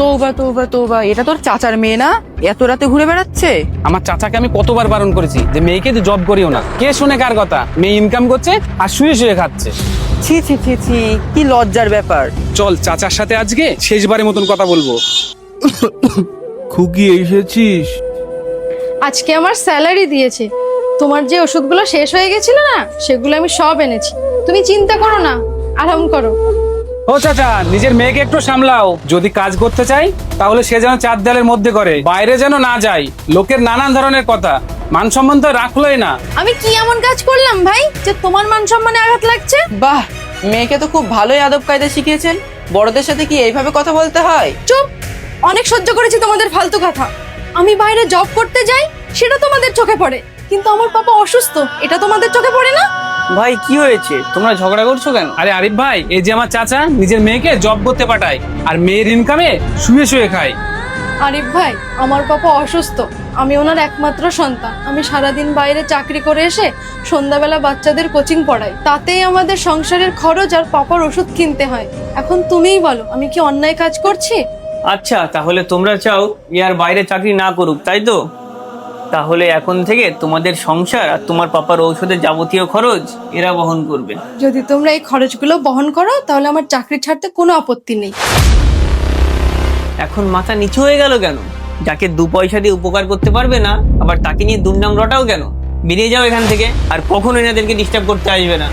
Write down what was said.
তৌবা তৌবা তৌবা, এটা তোর চাচার মেয়ে না? এত রাতে ঘুরে বেড়াচ্ছে? আমার চাচাকে আমি কতবার বারণ করেছি যে মেয়েকে জব করিও না। কে শুনে কার কথা? মেয়ে ইনকাম করছে আর শুয়ে শুয়ে খাচ্ছে। ছি ছি ছি ছি, কি লজ্জার ব্যাপার। চল চাচার সাথে আজকে শেষবারের মতন কথা বলবো। খুকি এসেছিস? আজকে আমার স্যালারি দিয়েছে। তোমার যে ওষুধগুলো শেষ হয়ে গেছিল না, সেগুলো আমি সব এনেছি। তুমি চিন্তা করো না, আরাম করো। ও চাচা, নিজের মেয়েকে একটু সামলাও। যদি কাজ করতে চাই তাহলে সে যেন চার দেয়ালের মধ্যে করে, বাইরে যেন না যায়। লোকের নানান ধরনের কথা, মান সম্মান তো রাখলোই না। আমি কি এমন কাজ করলাম ভাই যে তোমার মান সম্মানে আঘাত লাগছে? বাহ, মেয়েকে তো খুব ভালোই আদব কায়দা শিখিয়েছেন। বড়দের সাথে কি এইভাবে কথা বলতে হয়? চুপ! অনেক সহ্য করেছি তোমাদের ফালতু কথা। আমি বাইরে জব করতে যাই, সেটা তোমাদের চোখে পড়ে, কিন্তু আমার পাপা অসুস্থ, এটা তোমাদের চোখে পড়ে না? ভাই কি হয়েছে, তোমরা ঝগড়া করছো কেন? আরে আরিফ ভাই, এই যে আমার চাচা নিজের মেয়েকে জব করতে পাঠায় আর মেয়ের ইনকামে শুয়ে শুয়ে খায়। আরিফ ভাই, আমার পাপা অসুস্থ, আমি ওনার একমাত্র সন্তান। আমি সারাদিন বাইরে চাকরি করে এসে সন্ধ্যাবেলা বাচ্চাদের কোচিং পড়াই, তাতেই আমাদের সংসারের খরচ আর পাপার ওষুধ কিনতে হয়। এখন তুমিই বলো, আমি কি অন্যায় কাজ করছি? আচ্ছা, তাহলে তোমরা চাও এ আর বাইরে চাকরি না করুক, তাই তো? তাহলে এখন থেকে তোমাদের সংসার আর তোমার পাপার ঔষধের যাবতীয় খরচ এরা বহন করবে। যদি তোমরা এই খরচগুলো বহন করো, তাহলে আমার চাকরি ছাড়তে কোনো আপত্তি নেই। এখন মাথা নিচু হয়ে গেল কেন? যাকে দু পয়সা দিয়ে উপকার করতে পারবে না, আবার তাকে নিয়ে দুর্নাম রটাও কেন? বেরিয়ে যাও এখান থেকে, আর কখনো এনাদেরকে ডিস্টার্ব করতে আসবে না।